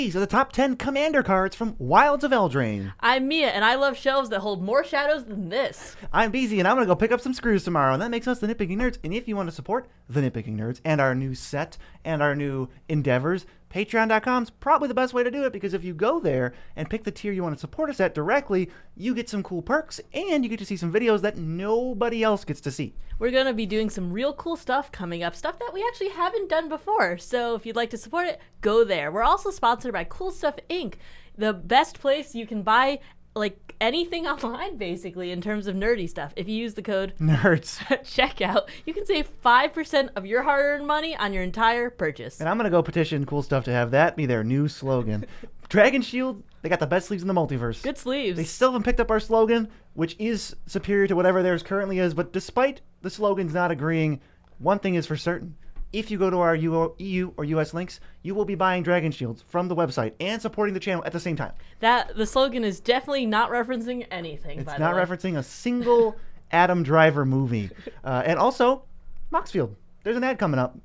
These are the top 10 Commander cards from Wilds of Eldraine. I'm Mia, and I love shelves that hold more shadows than this. I'm BZ, and I'm going to go pick up some screws tomorrow, and that makes us the Nitpicking Nerds. And if you want to support the Nitpicking Nerds and our new set and our new endeavors, Patreon.com is probably the best way to do it, because if you go there and pick the tier you want to support us at directly, you get some cool perks, and you get to see some videos that nobody else gets to see. We're going to be doing some real cool stuff coming up, stuff that we actually haven't done before. So if you'd like to support it, go there. We're also sponsored by Cool Stuff Inc., the best place you can buy like anything online, basically, in terms of nerdy stuff. If you use the code Nerds checkout, you can save 5% of your hard-earned money on your entire purchase. And I'm going to go petition Cool Stuff to have that be their new slogan. Dragon Shield, they got the best sleeves in the multiverse. Good sleeves. They still haven't picked up our slogan, which is superior to whatever theirs currently is, but despite the slogans not agreeing, one thing is for certain. If you go to our EU or US links, you will be buying Dragon Shields from the website and supporting the channel at the same time. The slogan is definitely not referencing anything, It's by not the way. referencing a single Adam Driver movie. And also, Moxfield. There's an ad coming up.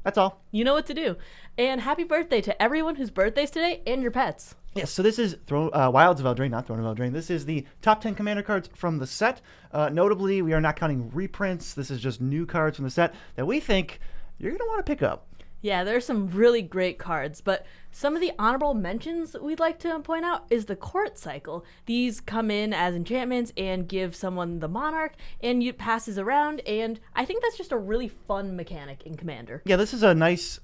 That's all. You know what to do. And happy birthday to everyone whose birthday's today and your pets. Yes, so this is Wilds of Eldraine, not Throne of Eldraine. This is the top 10 Commander cards from the set. Notably, we are not counting reprints. This is just new cards from the set that we think you're going to want to pick up. Yeah, there's some really great cards, but some of the honorable mentions we'd like to point out is the Court Cycle. These come in as enchantments and give someone the Monarch, and it passes around, and I think that's just a really fun mechanic in Commander. Yeah, this is a nice,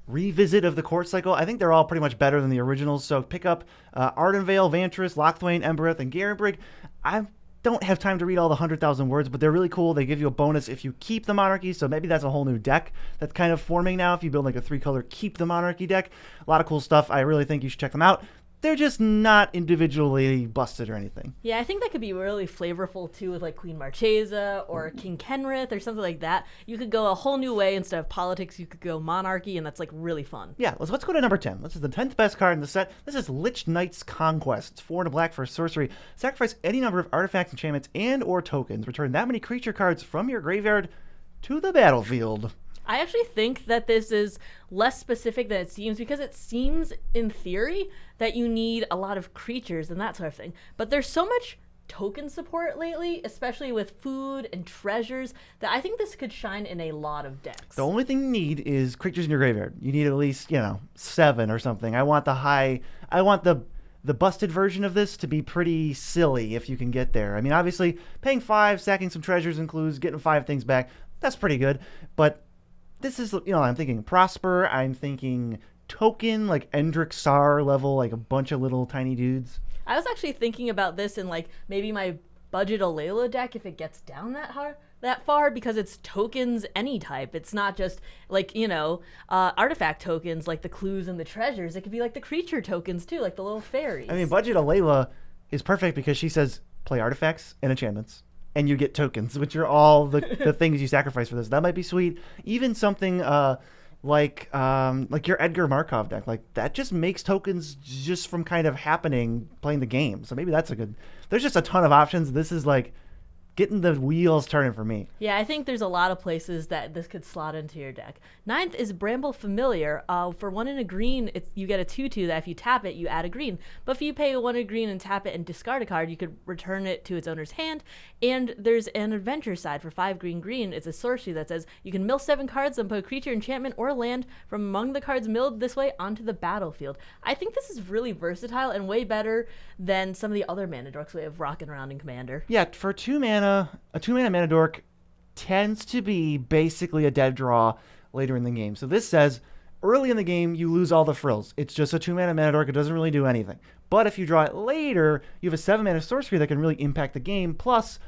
revisit of the Court Cycle. I think they're all pretty much better than the originals, so pick up Ardenvale, Vantress, Locthwain, Embereth, and Garenbrig. I don't have time to read all the 100,000 words, but they're really cool. They give you a bonus if you keep the Monarchy, so maybe that's a whole new deck that's kind of forming now if you build a 3-color Keep the Monarchy deck. A lot of cool stuff. I really think you should check them out. They're just not individually busted or anything. Yeah, I think that could be really flavorful too with Queen Marchesa or King Kenrith or something like that. You could go a whole new way. Instead of politics, you could go monarchy, and that's really fun. Yeah, let's go to number 10. This is the 10th best card in the set. This is Lich Knight's Conquest. It's 4 and a black for a sorcery. Sacrifice any number of artifacts, enchantments, and or tokens. Return that many creature cards from your graveyard to the battlefield. I actually think that this is less specific than it seems, because it seems, in theory, that you need a lot of creatures and that sort of thing. But there's so much token support lately, especially with food and treasures, that I think this could shine in a lot of decks. The only thing you need is creatures in your graveyard. You need at least, 7 or something. I want the busted version of this to be pretty silly if you can get there. I mean, obviously, paying 5, sacking some treasures and clues, getting 5 things back, that's pretty good. But this is, I'm thinking Prosper, I'm thinking token, Endrick Sar level, a bunch of little tiny dudes. I was actually thinking about this in maybe my budget Alayla deck if it gets down that far, because it's tokens any type. It's not just artifact tokens like the clues and the treasures. It could be the creature tokens too, the little fairies. I mean, budget Alayla is perfect because she says play artifacts and enchantments, and you get tokens, which are all the things you sacrifice for this. That might be sweet. Even something like your Edgar Markov deck, that just makes tokens just from kind of happening playing the game. So maybe that's a good. There's just a ton of options. This is getting the wheels turning for me. Yeah, I think there's a lot of places that this could slot into your deck. 9th is Bramble Familiar. For 1 and a green, you get a 2/2 that if you tap it, you add a green. But if you pay 1 and a green and tap it and discard a card, you could return it to its owner's hand. And there's an adventure side for 5 green. It's a sorcery that says you can mill 7 cards and put a creature, enchantment, or land from among the cards milled this way onto the battlefield. I think this is really versatile and way better than some of the other mana dorks we have rocking around in Commander. Yeah, for 2 mana, a 2-mana mana dork tends to be basically a dead draw later in the game. So this says early in the game you lose all the frills. It's just a 2-mana mana dork. It doesn't really do anything. But if you draw it later, you have a 7-mana sorcery that can really impact the game. Plus,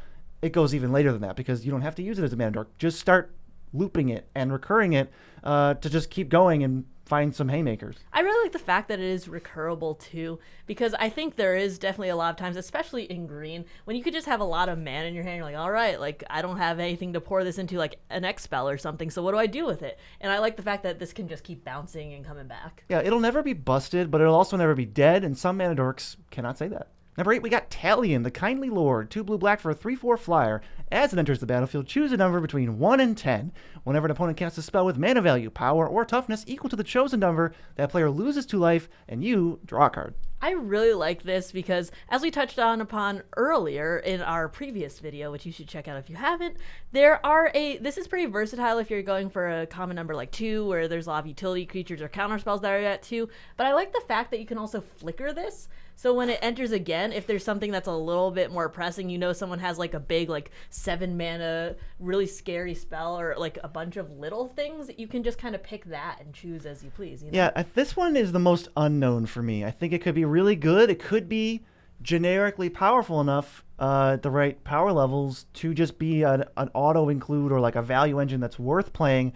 it goes even later than that because you don't have to use it as a mana dork. Just start looping it and recurring it to just keep going and find some haymakers. I really like the fact that it is recurable too, because I think there is definitely a lot of times, especially in green, when you could just have a lot of mana in your hand. You're all right, I don't have anything to pour this into, an X spell or something, so what do I do with it? And I like the fact that this can just keep bouncing and coming back. Yeah, it'll never be busted, but it'll also never be dead, and some mana dorks cannot say that. Number 8, we got Talion, the Kindly Lord. 2 blue-black for a 3/4 flyer. As it enters the battlefield, choose a number between 1 and 10. Whenever an opponent casts a spell with mana value, power, or toughness equal to the chosen number, that player loses 2 life, and you draw a card. I really like this because, as we touched upon earlier in our previous video, which you should check out if you haven't, this is pretty versatile if you're going for a common number like 2, where there's a lot of utility creatures or counter spells that are at 2. But I like the fact that you can also flicker this. So when it enters again, if there's something that's a little bit more pressing, someone has like a big 7 mana really scary spell or like a bunch of little things, you can just kind of pick that and choose as you please. Yeah, this one is the most unknown for me. I think it could be really good. It could be generically powerful enough at the right power levels to just be an auto include or like a value engine that's worth playing.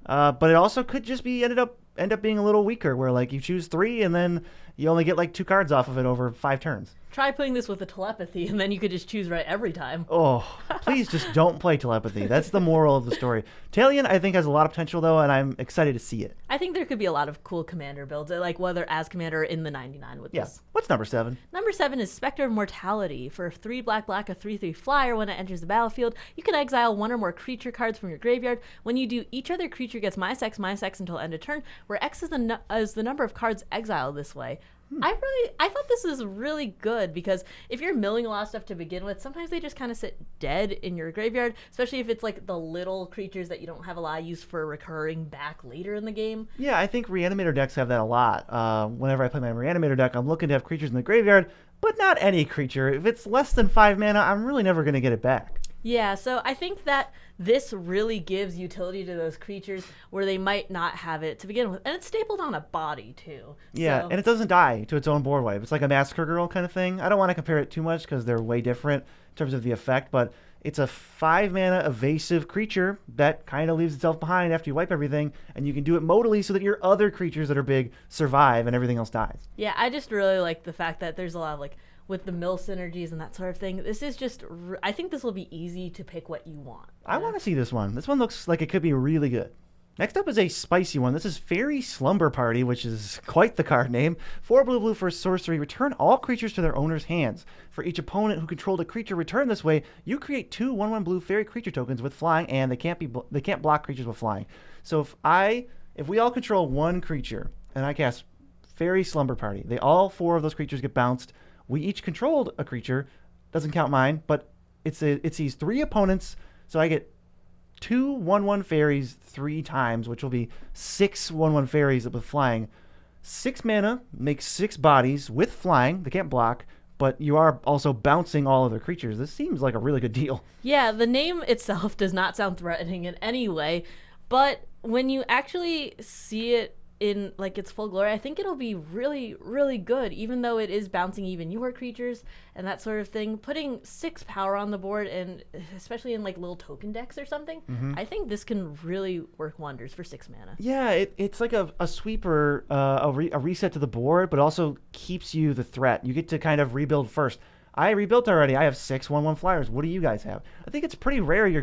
But it also could just be end up being a little weaker, where like you choose 3 and then you only get like 2 cards off of it over 5 turns. Try putting this with a telepathy, and then you could just choose right every time. Oh, please just don't play telepathy. That's the moral of the story. Talion, I think, has a lot of potential, though, and I'm excited to see it. I think there could be a lot of cool commander builds, like whether as commander or in the 99 with this. What's number 7? Number 7 is Spectre of Mortality. For 3 black, a 3/3 flyer, when it enters the battlefield, you can exile 1 or more creature cards from your graveyard. When you do, each other creature gets -X until end of turn, where X is the number of cards exiled this way. I thought this was really good because if you're milling a lot of stuff to begin with, sometimes they just kind of sit dead in your graveyard, especially if it's like the little creatures that you don't have a lot of use for recurring back later in the game. Yeah, I think Reanimator decks have that a lot. Whenever I play my Reanimator deck, I'm looking to have creatures in the graveyard, but not any creature. If it's less than 5 mana, I'm really never going to get it back. Yeah, so I think that this really gives utility to those creatures where they might not have it to begin with. And it's stapled on a body, too. Yeah, and it doesn't die to its own board wipe. It's like a Massacre Girl kind of thing. I don't want to compare it too much because they're way different in terms of the effect, but it's a 5 mana evasive creature that kind of leaves itself behind after you wipe everything, and you can do it modally so that your other creatures that are big survive and everything else dies. Yeah, I just really like the fact that there's a lot of with the mill synergies and that sort of thing. This is just, I think this will be easy to pick what you want. I want to see this one. This one looks like it could be really good. Next up is a spicy one. This is Fairy Slumber Party, which is quite the card name. 4 blue for sorcery. Return all creatures to their owner's hands. For each opponent who controlled a creature returned this way, you create 2 1/1 blue fairy creature tokens with flying, and they can't block creatures with flying. So if we all control one creature and I cast Fairy Slumber Party, all 4 of those creatures get bounced. We each controlled a creature. Doesn't count mine, but it's these 3 opponents, so I get 2 1/1 fairies 3 times, which will be 6 1/1 fairies with flying. 6 mana makes 6 bodies with flying. They can't block, but you are also bouncing all other creatures. This seems like a really good deal. Yeah, the name itself does not sound threatening in any way, but when you actually see it in its full glory, I think it'll be really, really good, even though it is bouncing even your creatures and that sort of thing. Putting 6 power on the board, and especially in little token decks or something, I think this can really work wonders for 6 mana. Yeah, it's like a sweeper, a reset to the board, but also keeps you the threat. You get to kind of rebuild first. I rebuilt already. I have 6 1/1 flyers. What do you guys have? I think it's pretty rare you're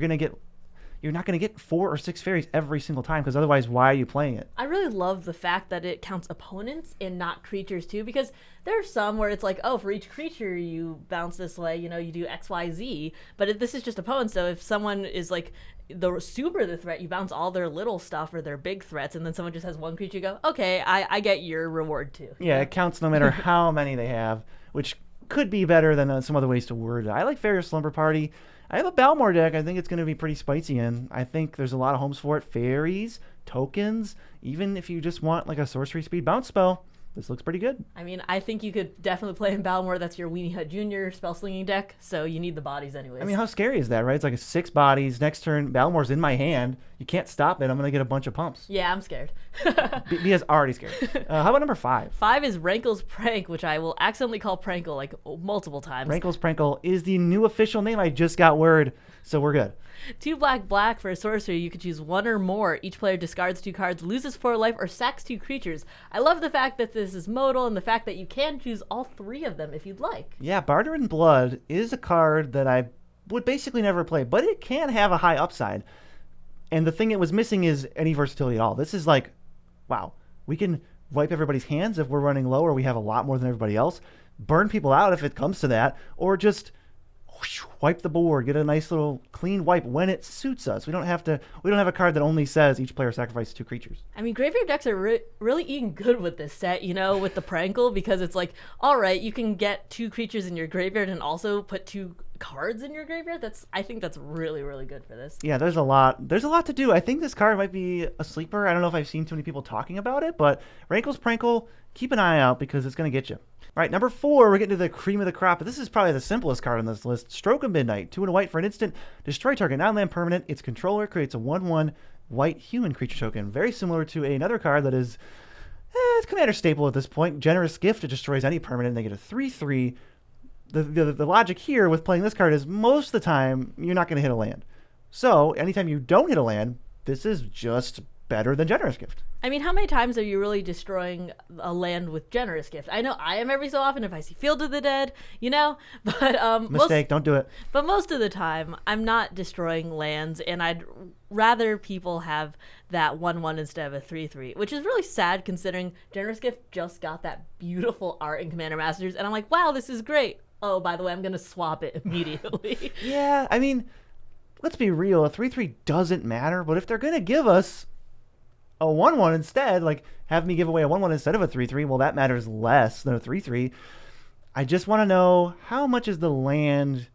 not going to get 4 or 6 fairies every single time, because otherwise, why are you playing it? I really love the fact that it counts opponents and not creatures too, because there are some where it's like, oh, for each creature you bounce this way, you do X, Y, Z, but this is just opponents. So if someone is the threat, you bounce all their little stuff or their big threats, and then someone just has one creature, you go, okay, I get your reward too. Yeah, it counts no matter how many they have, which could be better than some other ways to word it. I like Fairy Slumber Party. I have a Balmor deck. I think it's going to be pretty spicy in. I think there's a lot of homes for it. Fairies, tokens, even if you just want a sorcery speed bounce spell, this looks pretty good. I mean, I think you could definitely play in Balmor. That's your Weenie Hut Jr. spell slinging deck, so you need the bodies anyways. I mean, how scary is that, right? It's like 6 bodies. Next turn, Balmor's in my hand. You can't stop it. I'm going to get a bunch of pumps. Yeah, I'm scared. Bia's already scared. How about number 5? 5 is Rankle's Prank, which I will accidentally call Prankle multiple times. Rankle's Prankle is the new official name. I just got word, so we're good. 2 black for a sorcery. You could choose 1 or more. Each player discards 2 cards, loses 4 life, or sacks 2 creatures. I love the fact that this is modal and the fact that you can choose all 3 of them if you'd like. Yeah, Barter in Blood is a card that I would basically never play, but it can have a high upside. And the thing it was missing is any versatility at all. This is wow, we can wipe everybody's hands if we're running low or we have a lot more than everybody else. burn people out if it comes to that, or just wipe the board, get a nice little clean wipe when it suits us. We don't have a card that only says each player sacrifices 2 creatures. I mean, graveyard decks are really eating good with this set, with the Prankle, because it's like, all right, you can get 2 creatures in your graveyard and also put 2 cards in your graveyard. I think that's really, really good for this. Yeah, there's a lot to do. I think this card might be a sleeper. I don't know if I've seen too many people talking about it, but Rankle's Prankle, keep an eye out because it's going to get you. All right, number 4, we're getting to the cream of the crop. This is probably the simplest card on this list. Stroke of Midnight. 2 and a white for an instant. Destroy target non-land permanent. Its controller creates a 1/1 white human creature token. Very similar to another card that is it's commander staple at this point. Generous Gift. It destroys any permanent. And they get a 3/3. The logic here with playing this card is most of the time you're not going to hit a land. So anytime you don't hit a land, this is just better than Generous Gift. I mean, how many times are you really destroying a land with Generous Gift? I know I am every so often if I see Field of the Dead, but Mistake, don't do it. But most of the time, I'm not destroying lands, and I'd rather people have that 1/1 instead of a 3/3, which is really sad considering Generous Gift just got that beautiful art in Commander Masters, and I'm like, wow, this is great. Oh, by the way, I'm going to swap it immediately. Yeah, I mean, let's be real. A 3/3 doesn't matter, but if they're going to give us a 1/1 instead, like have me give away a 1/1 instead of a 3/3, well, that matters less than a 3/3. I just want to know, how much is the land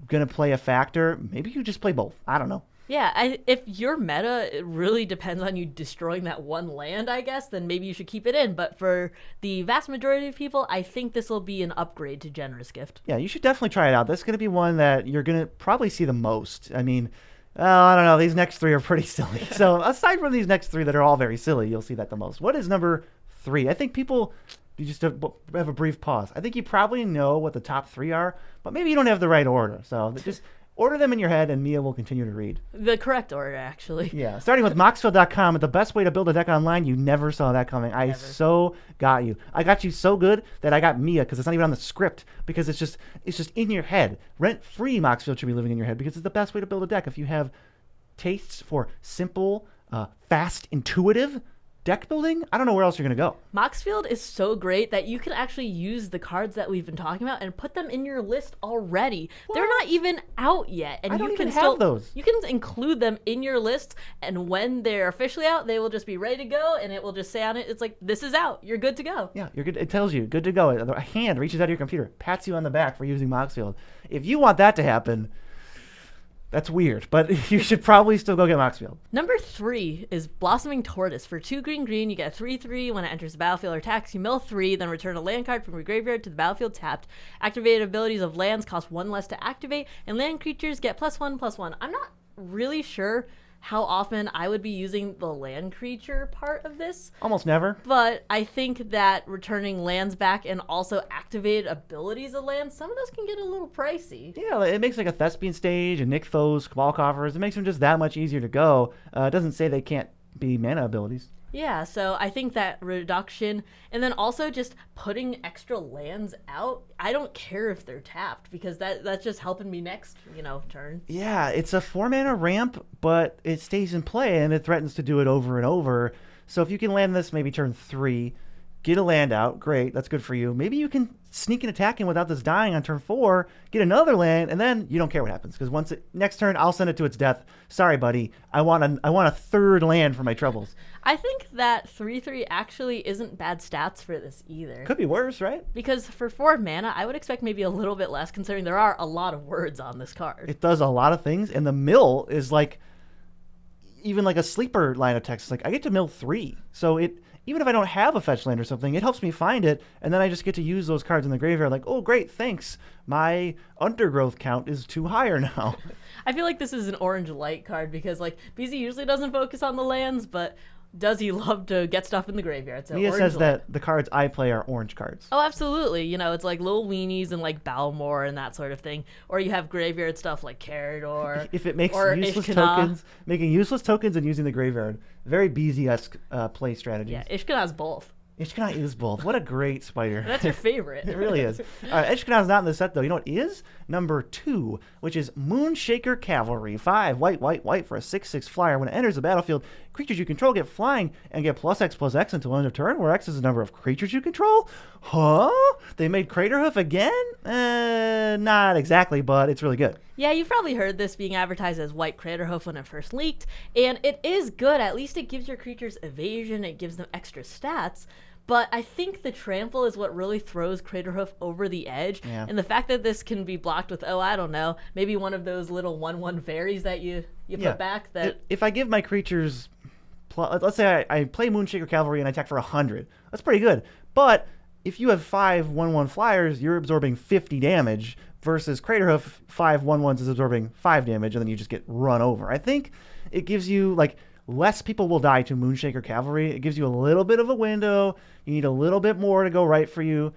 going to play a factor? Maybe you just play both. I don't know. Yeah, if your meta it really depends on you destroying that one land, I guess, then maybe you should keep it in. But for the vast majority of people, I think this will be an upgrade to Generous Gift. Yeah, you should definitely try it out. That's going to be one that you're going to probably see the most. I mean, I don't know. These next 3 are pretty silly. So aside from these next 3 that are all very silly, you'll see that the most. What is number 3? I think people, you just have a brief pause. I think you probably know what the top 3 are, but maybe you don't have the right order. So just order them in your head, and Mia will continue to read. The correct order, actually. Yeah, starting with Moxfield.com, the best way to build a deck online. You never saw that coming. I so got you. I got you so good that I got Mia because it's not even on the script, because it's just in your head. Rent-free Moxfield should be living in your head because it's the best way to build a deck. If you have tastes for simple, fast, intuitive deck building, I don't know where else you're going to go. Moxfield is so great that you can actually use the cards that we've been talking about and put them in your list already. What? They're not even out yet, and I don't you even can still have those. You can include them in your list, and when they're officially out, they will just be ready to go, and it will just say on it, it's like, this is out. You're good to go. Yeah, you're good. It tells you good to go. A hand reaches out of your computer, pats you on the back for using Moxfield. If you want that to happen, that's weird, but you should probably still go get Moxfield. Number 3 is Blossoming Tortoise. For 2 green, you get a 3/3. When it enters the battlefield or attacks, you mill 3, then return a land card from your graveyard to the battlefield tapped. Activated abilities of lands cost 1 less to activate, and land creatures get +1/+1. I'm not really sure how often I would be using the land creature part of this. Almost never. But I think that returning lands back and also activated abilities of lands, some of those can get a little pricey. Yeah, it makes like a Thespian Stage and Nykthos, Cabal Coffers. It makes them just that much easier to go. It doesn't say they can't be mana abilities. Yeah, so I think that reduction, and then also just putting extra lands out, I don't care if they're tapped, because that's just helping me next, turn. Yeah, it's a 4-mana ramp, but it stays in play, and it threatens to do it over and over. So if you can land this maybe turn 3, get a land out, great, that's good for you. Maybe you can sneak an attack in without this dying on turn 4, get another land, and then you don't care what happens, because next turn I'll send it to its death. Sorry, buddy, I want a 3rd land for my troubles. I think that 3/3 actually isn't bad stats for this either. Could be worse, right? Because for 4 mana, I would expect maybe a little bit less, considering there are a lot of words on this card. It does a lot of things, and the mill is like even like a sleeper line of text. Like I get to mill 3, so even if I don't have a fetch land or something, it helps me find it, and then I just get to use those cards in the graveyard. Like, oh, great, thanks. My undergrowth count is 2 higher now. I feel like this is an orange light card because, BZ usually doesn't focus on the lands, but does he love to get stuff in the graveyard? So Mia says that the cards I play are orange cards. Oh, absolutely. It's like little weenies and like Balmor and that sort of thing. Or you have graveyard stuff like Carador. If it makes or useless Ishkana. tokens, making useless tokens and using the graveyard. Very BZ-esque play strategy. Yeah, Ishkana's both. Ishkana is both. What a great spider. That's your favorite. It really is. Ishkana's not in the set, though. You know what is? Number 2, which is Moonshaker Cavalry. 5, white for a 6/6 flyer. When it enters the battlefield, creatures you control get flying and get +X/+X until end of turn, where X is the number of creatures you control. Huh? They made Craterhoof again? Not exactly, but it's really good. Yeah, you've probably heard this being advertised as White Craterhoof when it first leaked, and it is good. At least it gives your creatures evasion, it gives them extra stats. But I think the trample is what really throws Craterhoof over the edge. Yeah. And the fact that this can be blocked with, I don't know, maybe one of those little 1/1 fairies that you put back. That If I give my creatures, let's say I play Moonshaker Cavalry and I attack for 100, that's pretty good. But if you have 5 1/1 flyers, you're absorbing 50 damage versus Craterhoof, 5 1/1s is absorbing 5 damage, and then you just get run over. I think it gives you, like, less people will die to Moonshaker Cavalry. It gives you a little bit of a window. You need a little bit more to go right for you.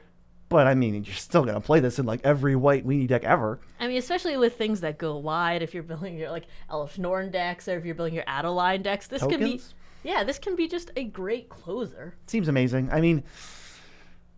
But, I mean, you're still going to play this in, like, every white weenie deck ever. I mean, especially with things that go wide, if you're building your, like, Elf Norn decks, or if you're building your Adeline decks, this can be... Tokens? Yeah, this can be just a great closer. Seems amazing. I mean,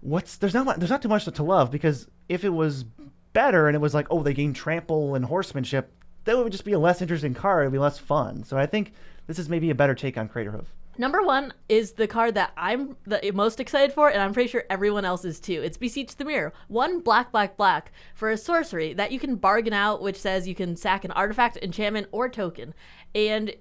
there's not too much to love, because if it was better and it was like, oh, they gain trample and horsemanship, that would just be a less interesting card. It'd be less fun. So I think this is maybe a better take on Craterhoof. Number 1 is the card that I'm the most excited for, and I'm pretty sure everyone else is too. It's Beseech the Mirror. 1 black, black, black for a sorcery that you can bargain out, which says you can sack an artifact, enchantment, or token. And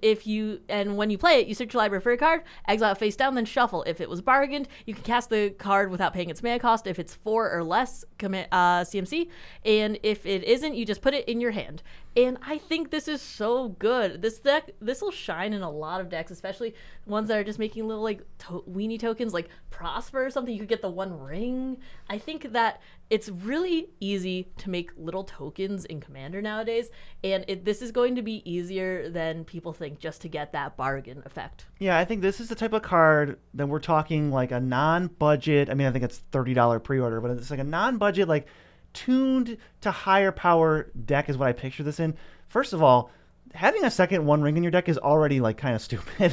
when you play it, you search your library for a card, exile it face down, then shuffle. If it was bargained, you can cast the card without paying its mana cost if it's 4 or less CMC. And if it isn't, you just put it in your hand. And I think this is so good. This will shine in a lot of decks, especially ones that are just making little, like, weenie tokens, like Prosper or something. You could get the 1 ring. I think that it's really easy to make little tokens in Commander nowadays, and this is going to be easier than people think, just to get that bargain effect. Yeah, I think this is the type of card that we're talking, like, a non-budget. I mean, I think it's $30 pre-order, but it's like a non-budget, like, tuned to higher power deck is what I picture this in. First of all, having a second 1 ring in your deck is already, like, kind of stupid.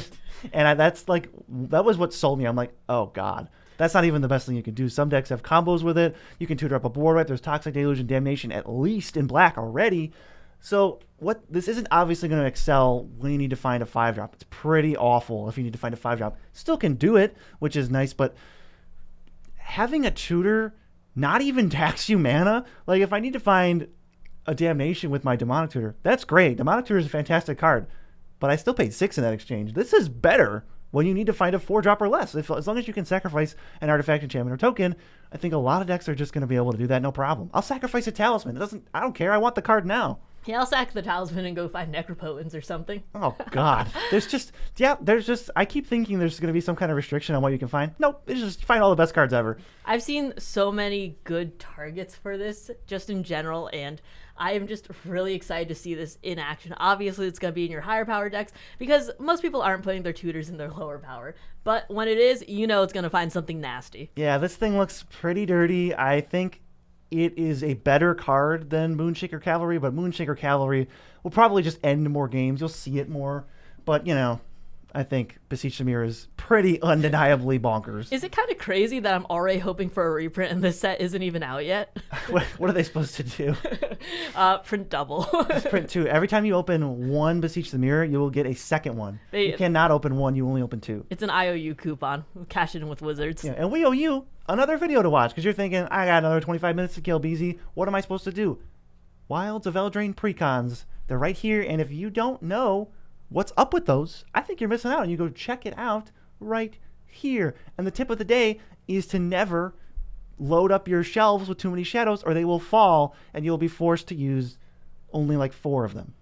And that was what sold me. I'm like, oh god, that's not even the best thing you can do. Some decks have combos with it. You can tutor up a board, right? There's Toxic Deluge and Damnation at least in black already. So this isn't obviously going to excel when you need to find a 5-drop. It's pretty awful if you need to find a 5-drop. Still can do it, which is nice, but having a tutor not even tax you mana, like, if I need to find a Damnation with my Demonic Tutor, that's great. Demonic Tutor is a fantastic card, but I still paid 6 in that exchange. This is better when you need to find a 4-drop or less. As long as you can sacrifice an artifact, enchantment, or token, I think a lot of decks are just going to be able to do that, no problem. I'll sacrifice a Talisman. I don't care. I want the card now. Yeah, I'll sack the Talisman and go find Necropotence or something. Oh, God. I keep thinking there's going to be some kind of restriction on what you can find. Nope, it's just find all the best cards ever. I've seen so many good targets for this, just in general, and I am just really excited to see this in action. Obviously, it's going to be in your higher power decks, because most people aren't putting their tutors in their lower power. But when it is, it's going to find something nasty. Yeah, this thing looks pretty dirty. I think it is a better card than Moonshaker Cavalry, but Moonshaker Cavalry will probably just end more games. You'll see it more. But, I think Beseech the Mirror is pretty undeniably bonkers. Is it kind of crazy that I'm already hoping for a reprint and this set isn't even out yet? What are they supposed to do? Print double. Just print 2. Every time you open 1 Beseech the Mirror, you will get a second one. You cannot open 1, you only open 2. It's an IOU coupon. Cash it in with Wizards. Yeah, and we owe you another video to watch, because you're thinking, I got another 25 minutes to kill, BZ. What am I supposed to do? Wilds of Eldraine Precons. They're right here, and if you don't know what's up with those, I think you're missing out, and you go check it out right here. And the tip of the day is to never load up your shelves with too many shadows, or they will fall, and you'll be forced to use only like 4 of them.